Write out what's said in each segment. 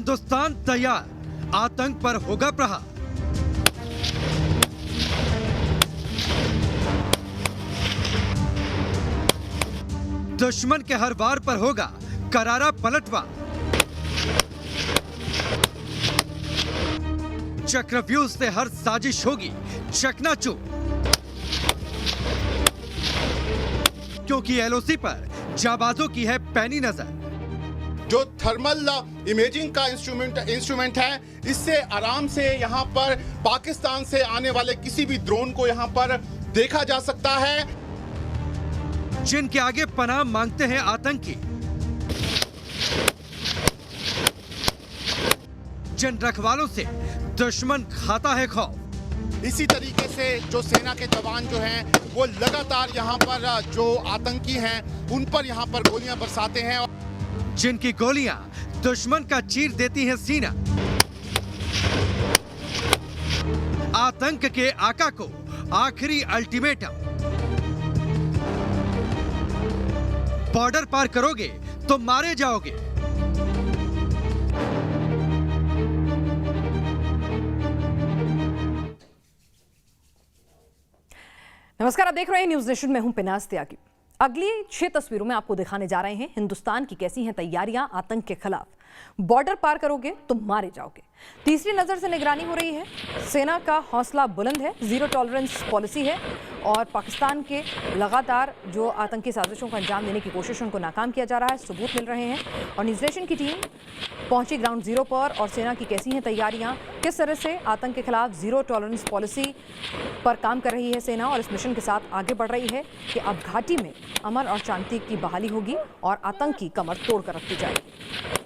हिंदुस्तान तैयार, आतंक पर होगा प्रहार। दुश्मन के हर वार पर होगा करारा पलटवार। चक्रव्यूह से हर साजिश होगी चकनाचूर, क्योंकि एलओसी पर जाबाजों की है पैनी नजर। जो थर्मल इमेजिंग का इंस्ट्रूमेंट है, इससे आराम से यहां पर पाकिस्तान से आने वाले किसी भी ड्रोन को यहां पर देखा जा सकता है। जिनके आगे पनाह मांगते हैं आतंकी, जिन रखवालों से दुश्मन खाता है खौफ। इसी तरीके से जो सेना के जवान जो हैं वो लगातार यहाँ पर जो आतंकी हैं उन पर यहाँ पर गोलियां बरसाते हैं, जिनकी गोलियां दुश्मन का चीर देती हैं सीना। आतंक के आका को आखिरी अल्टीमेटम, बॉर्डर पार करोगे तो मारे जाओगे। नमस्कार, आप देख रहे हैं न्यूज नेशन में हूं पिनाज त्यागी। अगली 6 तस्वीरों में आपको दिखाने जा रहे हैं हिंदुस्तान की कैसी हैं तैयारियां आतंक के खिलाफ। बॉर्डर पार करोगे तो मारे जाओगे। तीसरी नजर से निगरानी हो रही है। सेना का हौसला बुलंद है, जीरो टॉलरेंस पॉलिसी है और पाकिस्तान के लगातार जो आतंकी साजिशों को अंजाम देने की कोशिश उनको नाकाम किया जा रहा है, सबूत मिल रहे हैं। और न्यूज नेशन की टीम पहुंची ग्राउंड जीरो पर और सेना की कैसी हैं तैयारियां, किस तरह से आतंक के खिलाफ जीरो टॉलरेंस पॉलिसी पर काम कर रही है सेना और इस मिशन के साथ आगे बढ़ रही है कि अब घाटी में अमन और शांति की बहाली होगी और आतंकी कमर तोड़ कर रखी जाएगी।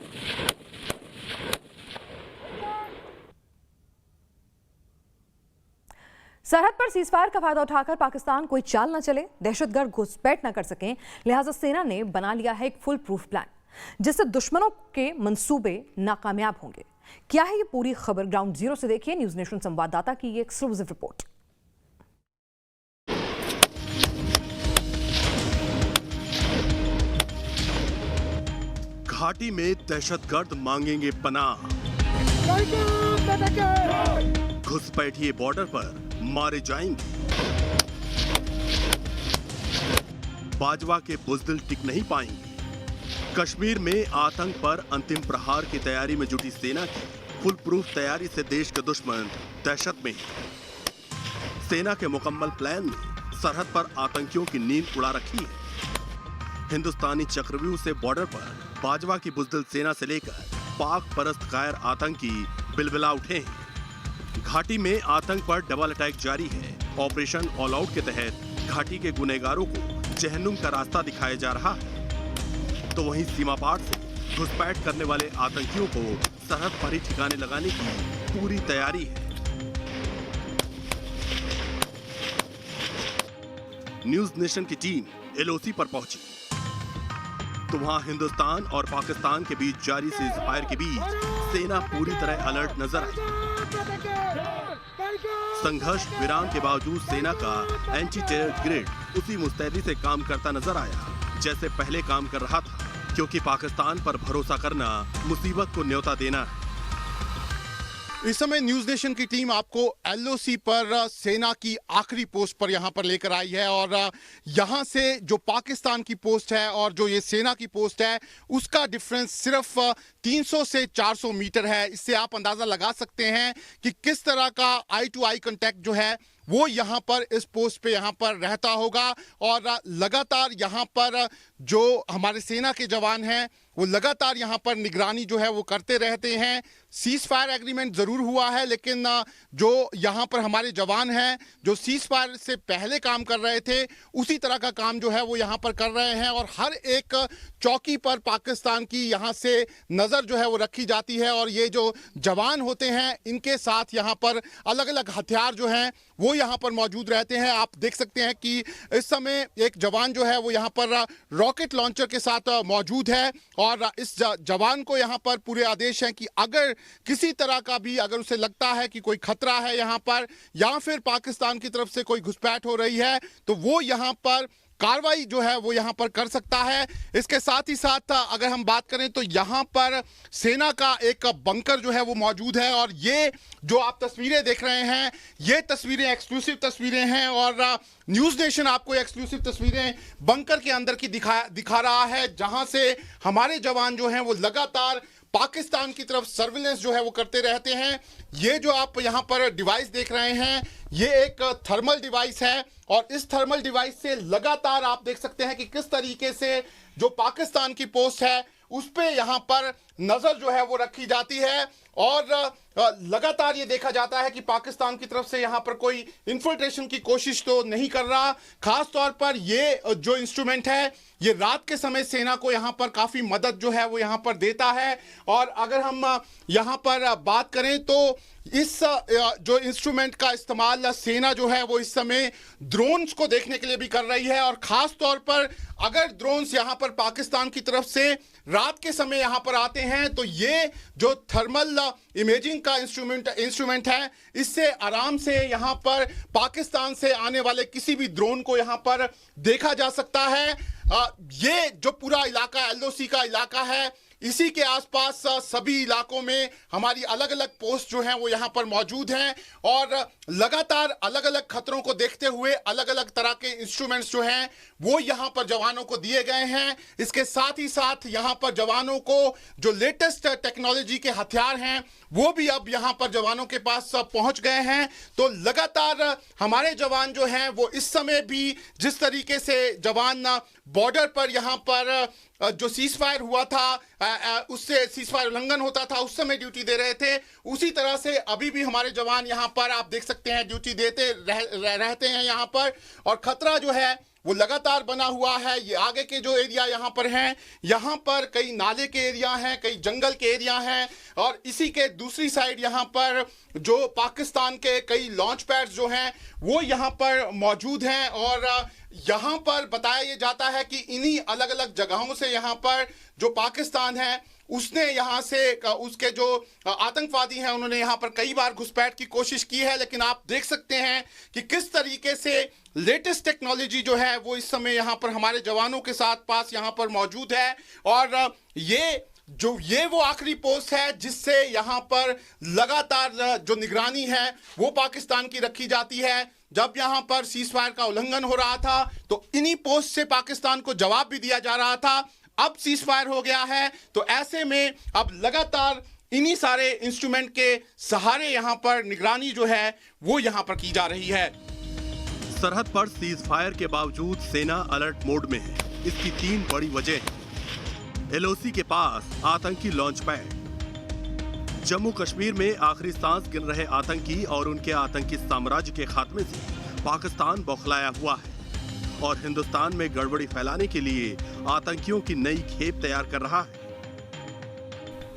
सरहद पर सीजफायर का फायदा उठाकर पाकिस्तान कोई चाल न चले, दहशतगर्द घुसपैठ न कर सकें, लिहाजा सेना ने बना लिया है एक फुल प्रूफ प्लान जिससे दुश्मनों के मंसूबे नाकामयाब होंगे। क्या है ये पूरी खबर, ग्राउंड जीरो से देखिए न्यूज नेशन संवाददाता की ये एक्सक्लूसिव रिपोर्ट। घाटी में दहशतगर्द मांगेंगे पनाह, घुसपैठिए बॉर्डर पर मारे जाएंगे। बाजवा के बुज़दिल टिक नहीं पाएंगे। कश्मीर में आतंक पर अंतिम प्रहार की तैयारी में जुटी सेना की फुल प्रूफ तैयारी से देश के दुश्मन दहशत में हैं। सेना के मुकम्मल प्लान ने सरहद पर आतंकियों की नींद उड़ा रखी है। हिंदुस्तानी चक्रव्यूह से बॉर्डर पर बाजवा की बुज़दिल सेना से लेकर पाक परस्त गैर आतंकी बिलबिला उठे हैं। घाटी में आतंक पर डबल अटैक जारी है। ऑपरेशन ऑल आउट के तहत घाटी के गुनहगारों को जहन्नुम का रास्ता दिखाया जा रहा है, तो वहीं सीमा पार से घुसपैठ करने वाले आतंकियों को सरहद पर ही ठिकाने लगाने की पूरी तैयारी है। न्यूज नेशन की टीम एलओसी पर पहुंची तो वहां हिंदुस्तान और पाकिस्तान के बीच जारी सीजफायर के बीच सेना पूरी तरह अलर्ट नजर आई। संघर्ष विराम के बावजूद सेना का एंटी टेरर ग्रिड उसी मुस्तैदी से काम करता नजर आया जैसे पहले काम कर रहा था, क्योंकि पाकिस्तान पर भरोसा करना मुसीबत को न्योता देना है। इस समय न्यूज नेशन की टीम आपको एलओसी पर सेना की आखिरी पोस्ट पर यहां पर लेकर आई है और यहां से जो पाकिस्तान की पोस्ट है और जो ये सेना की पोस्ट है उसका डिफरेंस सिर्फ 300 से 400 मीटर है। इससे आप अंदाजा लगा सकते हैं कि किस तरह का आई टू आई कांटेक्ट जो है वो यहाँ पर इस पोस्ट पे यहाँ पर रहता होगा और लगातार यहाँ पर जो हमारे सेना के जवान हैं वो लगातार यहाँ पर निगरानी जो है वो करते रहते हैं। सीज फायर एग्रीमेंट ज़रूर हुआ है, लेकिन जो यहाँ पर हमारे जवान हैं जो सीज फायर से पहले काम कर रहे थे उसी तरह का काम जो है वो यहाँ पर कर रहे हैं और हर एक चौकी पर पाकिस्तान की यहाँ से नज़र जो है वो रखी जाती है और ये जो जवान होते हैं इनके साथ यहाँ पर अलग अलग हथियार जो हैं वो यहाँ पर मौजूद रहते हैं। आप देख सकते हैं कि इस समय एक जवान जो है वो यहाँ पर रॉकेट लॉन्चर के साथ मौजूद है और इस जवान को यहाँ पर पूरे आदेश हैं कि अगर किसी तरह का भी अगर उसे लगता है कि कोई खतरा है यहाँ पर या फिर पाकिस्तान की तरफ से कोई घुसपैठ हो रही है तो वो यहाँ पर कार्रवाई जो है वो यहाँ पर कर सकता है। इसके साथ ही साथ अगर हम बात करें तो यहाँ पर सेना का एक बंकर जो है वो मौजूद है और ये जो आप तस्वीरें देख रहे हैं ये तस्वीरें एक्सक्लूसिव तस्वीरें हैं और न्यूज़ नेशन आपको एक्सक्लूसिव तस्वीरें बंकर के अंदर की दिखा रहा है, जहां से हमारे जवान जो हैं वो लगातार पाकिस्तान की तरफ सर्विलेंस जो है वो करते रहते हैं। ये जो आप यहाँ पर डिवाइस देख रहे हैं ये एक थर्मल डिवाइस है और इस थर्मल डिवाइस से लगातार आप देख सकते हैं कि किस तरीके से जो पाकिस्तान की पोस्ट है उस पे यहाँ पर नजर जो है वो रखी जाती है और लगातार ये देखा जाता है कि पाकिस्तान की तरफ से यहाँ पर कोई इन्फिल्ट्रेशन की कोशिश तो नहीं कर रहा। खास तौर पर ये जो इंस्ट्रूमेंट है ये रात के समय सेना को यहाँ पर काफी मदद जो है वो यहाँ पर देता है। और अगर हम यहाँ पर बात करें तो इस जो इंस्ट्रूमेंट का इस्तेमाल सेना जो है वो इस समय ड्रोन्स को देखने के लिए भी कर रही है और खास तौर पर अगर ड्रोन्स यहाँ पर पाकिस्तान की तरफ से रात के समय यहाँ पर आते हैं तो ये जो थर्मल इमेजिंग का इंस्ट्रूमेंट है इससे आराम से यहाँ पर पाकिस्तान से आने वाले किसी भी ड्रोन को यहाँ पर देखा जा सकता है। ये जो पूरा इलाका एलओसी का इलाका है इसी के आसपास सभी इलाकों में हमारी अलग अलग पोस्ट जो हैं वो यहाँ पर मौजूद हैं और लगातार अलग अलग खतरों को देखते हुए अलग अलग तरह के इंस्ट्रूमेंट्स जो हैं वो यहाँ पर जवानों को दिए गए हैं। इसके साथ ही साथ यहाँ पर जवानों को जो लेटेस्ट टेक्नोलॉजी के हथियार हैं वो भी अब यहाँ पर जवानों के पास पहुँच गए हैं। तो लगातार हमारे जवान जो हैं वो इस समय भी जिस तरीके से जवान बॉर्डर पर यहाँ पर जो सीज फायर हुआ था उससे सीज फायर उल्लंघन होता था उस समय ड्यूटी दे रहे थे, उसी तरह से अभी भी हमारे जवान यहाँ पर आप देख सकते हैं ड्यूटी देते रहते हैं यहाँ पर। और खतरा जो है वो लगातार बना हुआ है। ये आगे के जो एरिया यहाँ पर हैं यहाँ पर कई नाले के एरिया हैं, कई जंगल के एरिया हैं और इसी के दूसरी साइड यहाँ पर जो पाकिस्तान के कई लॉन्च पैड्स जो हैं वो यहाँ पर मौजूद हैं और यहाँ पर बताया ये जाता है कि इन्हीं अलग अलग जगहों से यहाँ पर जो पाकिस्तान है उसने यहाँ से उसके जो आतंकवादी हैं उन्होंने यहाँ पर कई बार घुसपैठ की कोशिश की है। लेकिन आप देख सकते हैं कि किस तरीके से लेटेस्ट टेक्नोलॉजी जो है वो इस समय यहाँ पर हमारे जवानों के साथ पास यहाँ पर मौजूद है और ये वो आखिरी पोस्ट है जिससे यहाँ पर लगातार जो निगरानी है वो पाकिस्तान की रखी जाती है। जब यहाँ पर सीज फायर का उल्लंघन हो रहा था तो इन्हीं पोस्ट से पाकिस्तान को जवाब भी दिया जा रहा था। अब सीज फायर हो गया है तो ऐसे में अब लगातार इन्हीं सारे इंस्ट्रूमेंट के सहारे यहाँ पर निगरानी जो है वो यहाँ पर की जा रही है। सरहद पर सीज फायर के बावजूद सेना अलर्ट मोड में है। इसकी 3 बड़ी वजह है। एलओसी के पास आतंकी लॉन्च पैड, जम्मू कश्मीर में आखिरी सांस गिन रहे आतंकी और उनके आतंकी साम्राज्य के खात्मे से पाकिस्तान बौखलाया हुआ है और हिंदुस्तान में गड़बड़ी फैलाने के लिए आतंकियों की नई खेप तैयार कर रहा है।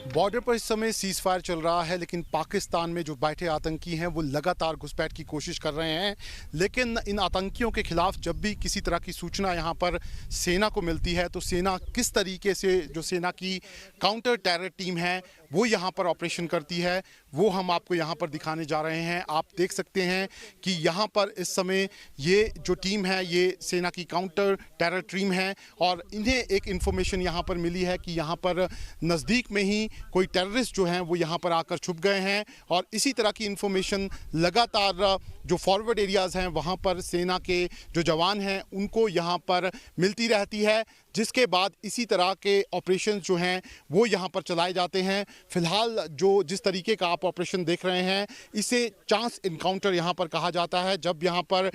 बॉर्डर पर इस समय सीज फायर चल रहा है लेकिन पाकिस्तान में जो बैठे आतंकी हैं वो लगातार घुसपैठ की कोशिश कर रहे हैं। लेकिन इन आतंकियों के खिलाफ जब भी किसी तरह की सूचना यहाँ पर सेना को मिलती है तो सेना किस तरीके से जो सेना की काउंटर टेरर टीम है वो यहाँ पर ऑपरेशन करती है वो हम आपको यहाँ पर दिखाने जा रहे हैं। आप देख सकते हैं कि यहाँ पर इस समय ये जो टीम है ये सेना की काउंटर टेरर टीम है और इन्हें एक इन्फॉर्मेशन यहाँ पर मिली है कि यहाँ पर नज़दीक में ही कोई टेररिस्ट जो हैं वो यहाँ पर आकर छुप गए हैं और इसी तरह की इन्फॉर्मेशन लगातार जो फॉरवर्ड एरियाज़ हैं वहाँ पर सेना के जो जवान हैं उनको यहाँ पर मिलती रहती है, जिसके बाद इसी तरह के ऑपरेशन जो हैं वो यहाँ पर चलाए जाते हैं। फिलहाल जो जिस तरीके का आप ऑपरेशन देख रहे हैं इसे चांस इनकाउंटर यहाँ पर कहा जाता है। जब यहाँ पर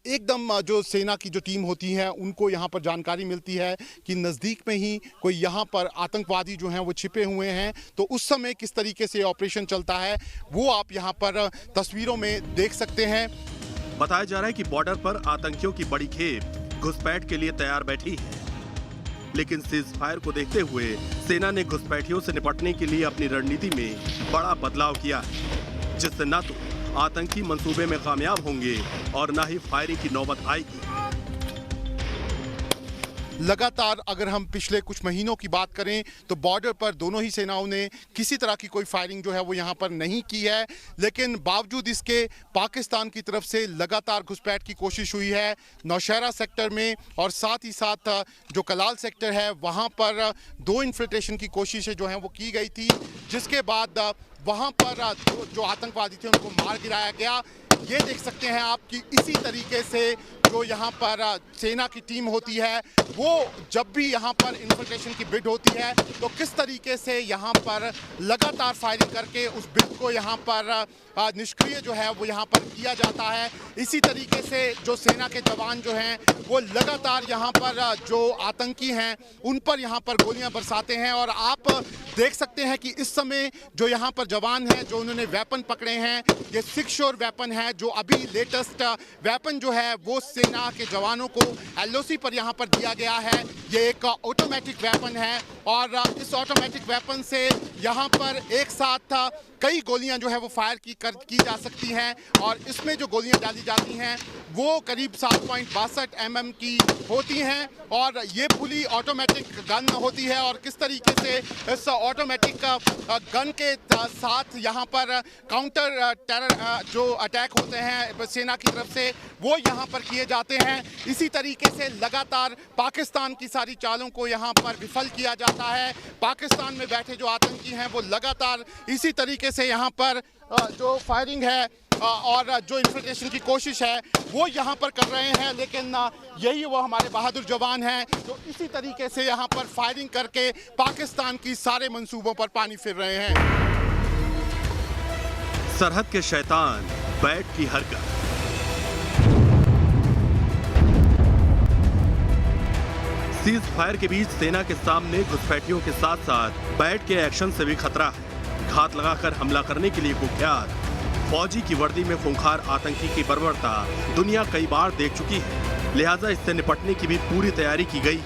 एकदम जो सेना की जो टीम होती है उनको यहाँ पर जानकारी मिलती है कि नज़दीक में ही कोई यहाँ पर आतंकवादी जो हैं वो छिपे हुए हैं तो उस समय किस तरीके से ऑपरेशन चलता है वो आप यहाँ पर तस्वीरों में देख सकते हैं। बताया जा रहा है कि बॉर्डर पर आतंकियों की बड़ी खेप घुसपैठ के लिए तैयार बैठी है, लेकिन सीज फायर को देखते हुए सेना ने घुसपैठियों से निपटने के लिए अपनी रणनीति में बड़ा बदलाव किया है, जिससे न तो आतंकी मंसूबे में कामयाब होंगे और न ही फायरिंग की नौबत आएगी। लगातार अगर हम पिछले कुछ महीनों की बात करें तो बॉर्डर पर दोनों ही सेनाओं ने किसी तरह की कोई फायरिंग जो है वो यहाँ पर नहीं की है, लेकिन बावजूद इसके पाकिस्तान की तरफ से लगातार घुसपैठ की कोशिश हुई है नौशहरा सेक्टर में, और साथ ही साथ जो कलाल सेक्टर है वहाँ पर 2 इन्फिल्ट्रेशन की कोशिशें जो हैं वो की गई थी, जिसके बाद वहाँ पर जो आतंकवादी थे उनको मार गिराया गया। ये देख सकते हैं आप कि इसी तरीके से जो यहाँ पर सेना की टीम होती है वो जब भी यहाँ पर इन्फिल्ट्रेशन की बिड होती है तो किस तरीके से यहाँ पर लगातार फायरिंग करके उस बिड को यहाँ पर निष्क्रिय जो है वो यहाँ पर किया जाता है। इसी तरीके से जो सेना के जवान जो हैं वो लगातार यहाँ पर जो आतंकी हैं उन पर यहाँ पर गोलियां बरसाते हैं, और आप देख सकते हैं कि इस समय जो यहाँ पर जवान हैं जो उन्होंने वेपन पकड़े हैं ये 6 शोर वेपन है, जो अभी लेटेस्ट वेपन जो है वो सेना के जवानों को एलओसी पर यहाँ पर दिया गया है। ये एक ऑटोमेटिक वेपन है और इस ऑटोमेटिक वेपन से यहाँ पर एक साथ कई गोलियां जो है वो फायर की जा सकती हैं, और इसमें जो गोलियां डाली जाती हैं वो करीब 7.62 mm की होती हैं, और ये फुली ऑटोमेटिक गन होती है। और किस तरीके से इस ऑटोमेटिक गन के साथ यहाँ पर काउंटर टेरर जो अटैक होते हैं सेना की तरफ से वो यहाँ पर किए जाते हैं। इसी तरीके से लगातार पाकिस्तान की सारी चालों को यहाँ पर विफल किया जाता है। पाकिस्तान में बैठे जो आतंकी हैं वो लगातार इसी तरीके से यहाँ पर जो फायरिंग है और जो इन्फिल्ट्रेशन की कोशिश है वो यहाँ पर कर रहे हैं, लेकिन यही वो हमारे बहादुर जवान हैं जो इसी तरीके से यहाँ पर फायरिंग करके पाकिस्तान की सारे मंसूबों पर पानी फिर रहे हैं। सरहद के शैतान बैट की हरकत। सीज फायर के बीच सेना के सामने घुसपैठियों के साथ साथ बैट के एक्शन से भी खतरा है। घात लगाकर हमला करने के लिए कुख्यात फौजी की वर्दी में खूंखार आतंकी की बर्बरता दुनिया कई बार देख चुकी है, लिहाजा इससे निपटने की भी पूरी तैयारी की गई।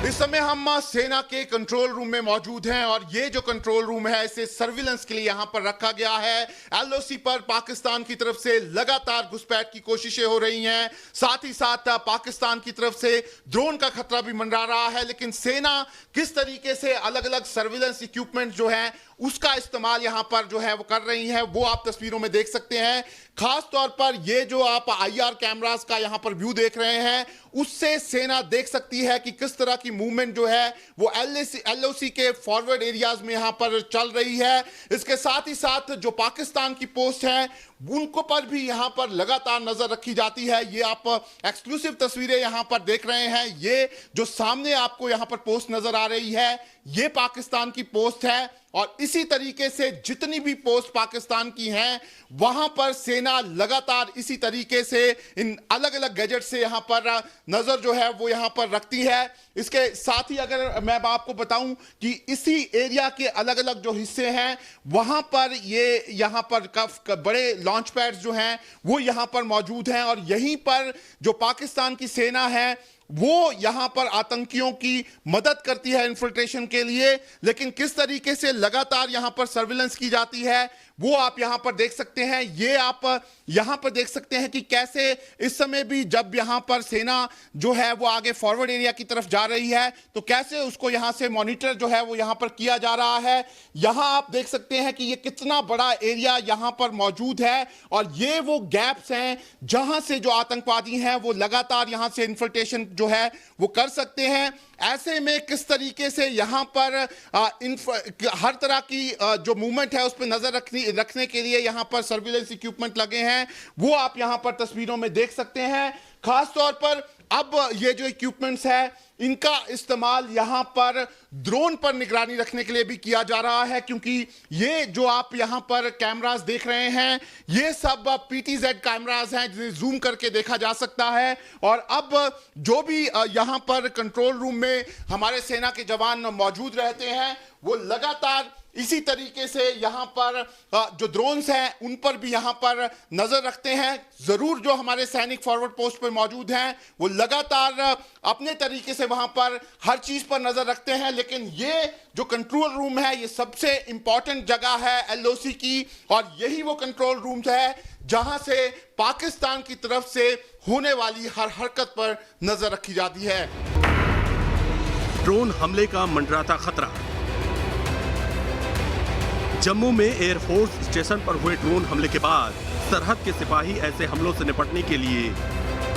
इस समय हम सेना के कंट्रोल रूम में मौजूद हैं, और ये जो कंट्रोल रूम है इसे सर्विलेंस के लिए यहाँ पर रखा गया है। एलओसी पर पाकिस्तान की तरफ से लगातार घुसपैठ की कोशिशें हो रही हैं, साथ ही साथ पाकिस्तान की तरफ से ड्रोन का खतरा भी मंडरा रहा है, लेकिन सेना किस तरीके से अलग अलग सर्विलेंस इक्विपमेंट जो है उसका इस्तेमाल यहाँ पर जो है वो कर रही है वो आप तस्वीरों में देख सकते हैं। खास तौर पर ये जो आप आईआर कैमरास का यहाँ पर व्यू देख रहे हैं उससे सेना देख सकती है कि किस तरह की मूवमेंट जो है वो एलओसी के फॉरवर्ड एरियाज में यहाँ पर चल रही है। इसके साथ ही साथ जो पाकिस्तान की पोस्ट है उनको पर भी यहाँ पर लगातार नजर रखी जाती है। ये आप एक्सक्लूसिव तस्वीरें यहाँ पर देख रहे हैं। ये जो सामने आपको यहाँ पर पोस्ट नजर आ रही है ये पाकिस्तान की पोस्ट है, और इसी तरीके से जितनी भी पोस्ट पाकिस्तान की हैं वहां पर सेना लगातार इसी तरीके से इन अलग अलग गैजेट से यहां पर नजर जो है वो यहां पर रखती है। इसके साथ ही अगर मैं आपको बताऊं कि इसी एरिया के अलग अलग जो हिस्से हैं वहां पर ये यहां पर बड़े लॉन्च पैड्स जो हैं वो यहां पर मौजूद हैं, और यहीं पर जो पाकिस्तान की सेना है वो यहां पर आतंकियों की मदद करती है इन्फिल्ट्रेशन के लिए। लेकिन किस तरीके से लगातार यहां पर सर्विलेंस की जाती है वो आप यहां पर देख सकते हैं। ये आप यहां पर देख सकते हैं कि कैसे इस समय भी जब यहां पर सेना जो है वो आगे फॉरवर्ड एरिया की तरफ जा रही है तो कैसे उसको यहां से मॉनिटर जो है वो यहां पर किया जा रहा है। यहां आप देख सकते हैं कि ये कितना बड़ा एरिया यहां पर मौजूद है, और ये वो गैप्स हैं जहां से जो आतंकवादी हैं वो लगातार यहां से इन्फिल्ट्रेशन जो है वो कर सकते हैं। ऐसे में किस तरीके से यहां पर हर तरह की जो मूवमेंट है उस पर नजर रखने के लिए यहां पर सर्विलेंस इक्विपमेंट लगे हैं वो आप यहां पर तस्वीरों में देख सकते हैं। खास तौर पर अब ये जो इक्विपमेंट्स है इनका इस्तेमाल यहां पर ड्रोन पर निगरानी रखने के लिए भी किया जा रहा है, क्योंकि ये जो आप यहां पर कैमरास देख रहे हैं ये सब PTZ कैमरास हैं जिन्हें जूम करके देखा जा सकता है। और अब जो भी यहां पर कंट्रोल रूम में हमारे सेना के जवान मौजूद रहते हैं वो लगातार इसी तरीके से यहां पर जो ड्रोन्स हैं उन पर भी यहां पर नजर रखते हैं। जरूर जो हमारे सैनिक फॉरवर्ड पोस्ट पर मौजूद हैं वो लगातार अपने तरीके से वहां पर हर चीज पर नजर रखते हैं, लेकिन ये जो कंट्रोल रूम है ये सबसे इंपॉर्टेंट जगह है एलओसी की, और यही वो कंट्रोल रूम है जहां से पाकिस्तान की तरफ से होने वाली हर हरकत पर नजर रखी जाती है। ड्रोन हमले का मंडराता खतरा। जम्मू में एयरफोर्स स्टेशन पर हुए ड्रोन हमले के बाद सरहद के सिपाही ऐसे हमलों से निपटने के लिए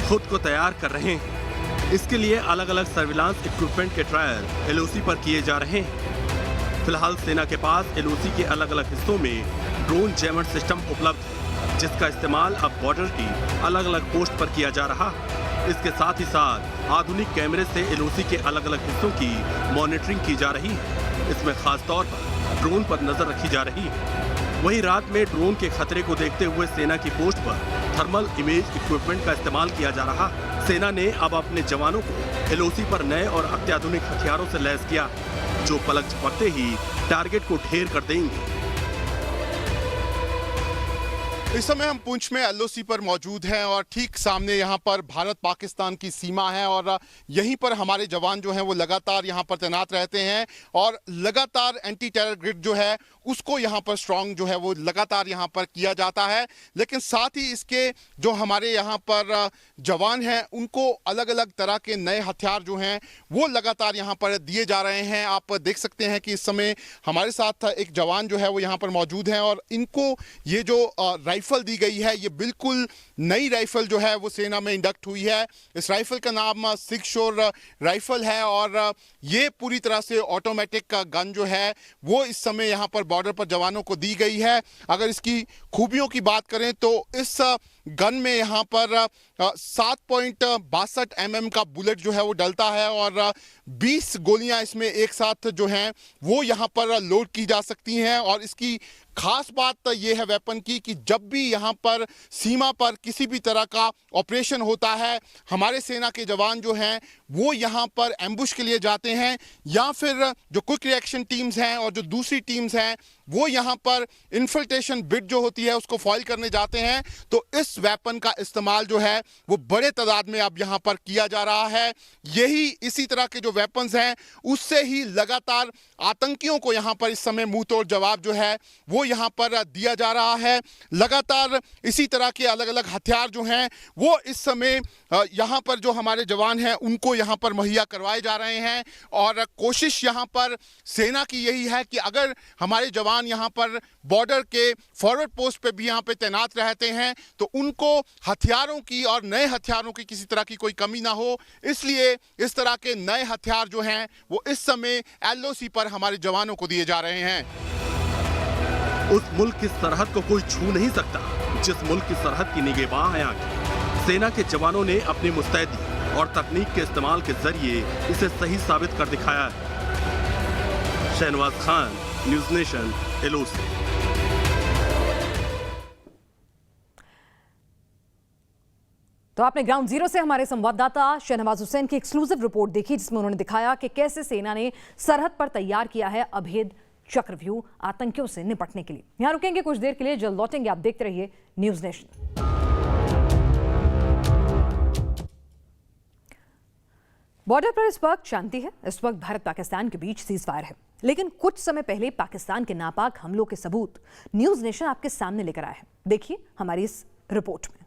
खुद को तैयार कर रहे हैं। इसके लिए अलग अलग सर्विलांस इक्विपमेंट के ट्रायल एलओसी पर किए जा रहे हैं। फिलहाल सेना के पास एलओसी के अलग अलग हिस्सों में ड्रोन जैमर सिस्टम उपलब्ध है, जिसका इस्तेमाल अब बॉर्डर की अलग अलग पोस्ट पर किया जा रहा है। इसके साथ ही साथ आधुनिक कैमरे से एलओसी के अलग अलग हिस्सों की मॉनिटरिंग की जा रही है। इसमें खास तौर पर ड्रोन पर नजर रखी जा रही है। वहीं रात में ड्रोन के खतरे को देखते हुए सेना की पोस्ट पर थर्मल इमेज इक्विपमेंट का इस्तेमाल किया जा रहा है। सेना ने अब अपने जवानों को एलओसी पर नए और अत्याधुनिक हथियारों से लैस किया, जो पलक झपकते ही टारगेट को ढेर कर देंगे। इस समय हम पुंछ में एलओसी पर मौजूद हैं और ठीक सामने यहाँ पर भारत पाकिस्तान की सीमा है और यहीं पर हमारे जवान जो हैं वो लगातार यहाँ पर तैनात रहते हैं और लगातार एंटी टेरर ग्रिड जो है उसको यहाँ पर स्ट्रांग जो है वो लगातार यहाँ पर किया जाता है। लेकिन साथ ही इसके जो हमारे यहाँ पर जवान हैं उनको अलग अलग तरह के नए हथियार जो हैं वो लगातार यहाँ पर दिए जा रहे हैं। आप देख सकते हैं कि इस समय हमारे साथ एक जवान जो है वो यहाँ पर मौजूद हैं और इनको ये जो राइफल दी गई है ये बिल्कुल नई राइफल जो है वो सेना में इंडक्ट हुई है। इस राइफल का नाम सिक्स शोर राइफल है और ये पूरी तरह से ऑटोमेटिक गन जो है वो इस समय यहाँ पर बॉर्डर पर जवानों को दी गई है। अगर इसकी खूबियों की बात करें तो इस गन में यहाँ पर 7.62 mm का बुलेट जो है वो डलता है और 20 गोलियां इसमें एक साथ जो हैं वो यहाँ पर लोड की जा सकती हैं। और इसकी खास बात ये है वेपन की कि जब भी यहाँ पर सीमा पर किसी भी तरह का ऑपरेशन होता है हमारे सेना के जवान जो हैं वो यहाँ पर एम्बुश के लिए जाते हैं या फिर जो क्विक रिएक्शन टीम्स हैं और जो दूसरी टीम्स हैं वो यहाँ पर इन्फिल्ट्रेशन बिट जो होती है उसको फॉइल करने जाते हैं। तो इस वेपन का इस्तेमाल जो है वो बड़े तादाद में अब यहाँ पर किया जा रहा है। यही इसी तरह के जो वेपन्स हैं उससे ही लगातार आतंकियों को यहाँ पर इस समय मुंह तोड़ जवाब जो है वो यहाँ पर दिया जा रहा है। लगातार इसी तरह के अलग अलग हथियार जो हैं वो इस समय यहाँ पर जो हमारे जवान हैं उनको यहाँ पर मुहैया करवाए जा रहे हैं। और कोशिश यहाँ पर सेना की यही है कि अगर हमारे जवान यहाँ पर बॉर्डर के फॉरवर्ड पोस्ट पे भी यहाँ पे तैनात रहते हैं तो उनको हथियारों की और नए हथियारों की किसी तरह की कोई कमी ना हो, इसलिए इस तरह के नए हथियार जो हैं वो इस समय एलओसी पर हमारे जवानों को दिए जा रहे हैं। उस मुल्क की सरहद को कोई छू नहीं सकता जिस मुल्क की सरहद की निगहबान है आगे। सेना के जवानों ने अपनी मुस्तैदी और तकनीक के इस्तेमाल के जरिए इसे सही साबित कर दिखाया है। Shahnawaz Khan, news nation, LOC. तो आपने ग्राउंड जीरो से हमारे संवाददाता शहनवाज हुसैन की एक्सक्लूसिव रिपोर्ट देखी जिसमें उन्होंने दिखाया कि कैसे सेना ने सरहद पर तैयार किया है अभेद चक्रव्यूह आतंकियों से निपटने के लिए। यहां रुकेंगे कुछ देर के लिए, जल्द लौटेंगे। आप देखते रहिए न्यूज़ नेशन। बॉर्डर पर इस वक्त शांति है। इस वक्त भारत पाकिस्तान के बीच सीज फायर है, लेकिन कुछ समय पहले पाकिस्तान के नापाक हमलों के सबूत न्यूज़ नेशन आपके सामने लेकर आया है। देखिए हमारी इस रिपोर्ट में।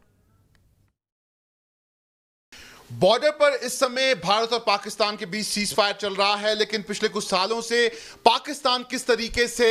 बॉर्डर पर इस समय भारत और पाकिस्तान के बीच सीज फायर चल रहा है, लेकिन पिछले कुछ सालों से पाकिस्तान किस तरीके से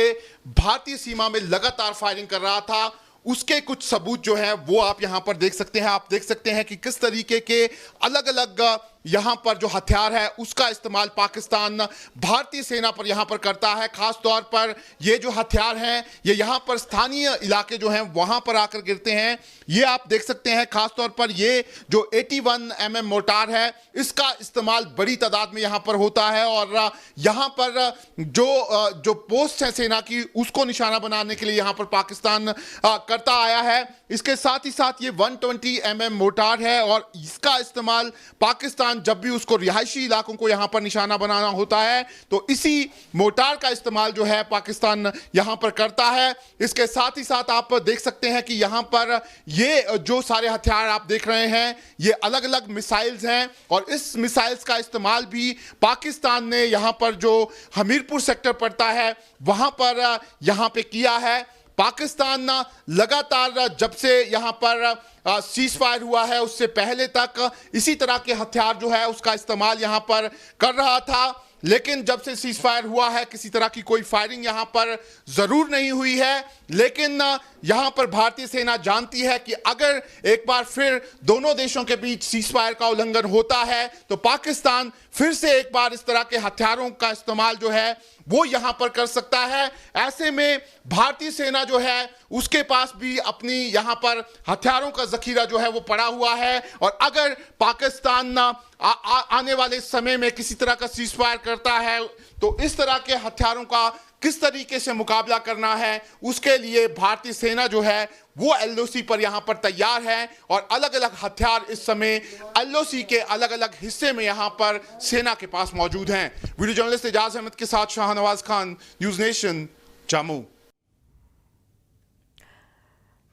भारतीय सीमा में लगातार फायरिंग कर रहा था उसके कुछ सबूत जो हैं वो आप यहां पर देख सकते हैं। आप देख सकते हैं कि किस तरीके के अलग अलग यहां पर जो हथियार है उसका इस्तेमाल पाकिस्तान भारतीय सेना पर यहां पर करता है। खास तौर पर ये जो हथियार हैं ये यहां पर स्थानीय इलाके जो हैं वहां पर आकर गिरते हैं। ये आप देख सकते हैं खास तौर पर ये जो 81 mm मोर्टार है इसका इस्तेमाल बड़ी तादाद में यहां पर होता है और यहां पर जो पोस्ट है सेना की उसको निशाना बनाने के लिए यहां पर पाकिस्तान करता आया है। इसके साथ ही साथ ये 120 mm मोर्टार है और इसका इस्तेमाल पाकिस्तान जब भी उसको रिहायशी इलाकों को यहां पर निशाना बनाना होता है तो इसी मोर्टार का इस्तेमाल जो है पाकिस्तान यहां पर करता है। इसके साथ ही साथ आप देख सकते हैं कि यहां पर ये जो सारे हथियार आप देख रहे हैं ये अलग अलग मिसाइल्स हैं और इस मिसाइल्स का इस्तेमाल भी पाकिस्तान ने यहां पर जो हमीरपुर सेक्टर पड़ता है वहां पर यहां पे किया है। पाकिस्तान लगातार जब से यहां पर सीज फायर हुआ है उससे पहले तक इसी तरह के हथियार जो है उसका इस्तेमाल यहां पर कर रहा था। लेकिन जब से सीज फायर हुआ है किसी तरह की कोई फायरिंग यहां पर जरूर नहीं हुई है। लेकिन यहां पर भारतीय सेना जानती है कि अगर एक बार फिर दोनों देशों के बीच सीज फायर का उल्लंघन होता है तो पाकिस्तान फिर से एक बार इस तरह के हथियारों का इस्तेमाल जो है वो यहां पर कर सकता है। ऐसे में भारतीय सेना जो है उसके पास भी अपनी यहां पर हथियारों का जखीरा जो है वो पड़ा हुआ है, और अगर पाकिस्तान आने वाले समय में किसी तरह का सीज फायर करता है तो इस तरह के हथियारों का किस तरीके से मुकाबला करना है उसके लिए भारतीय सेना जो है वो एलओसी पर यहां पर तैयार है, और अलग अलग हथियार इस समय एलओसी के अलग अलग हिस्से में यहां पर सेना के पास मौजूद हैं। वीडियो जर्नलिस्ट एजाज अहमद के साथ शाहनवाज खान, न्यूज नेशन, जम्मू।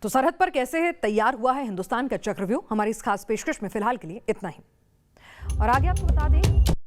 तो सरहद पर कैसे तैयार हुआ है हिंदुस्तान का चक्रव्यूह, हमारी इस खास पेशकश में फिलहाल के लिए इतना ही। और आगे आपको बता दें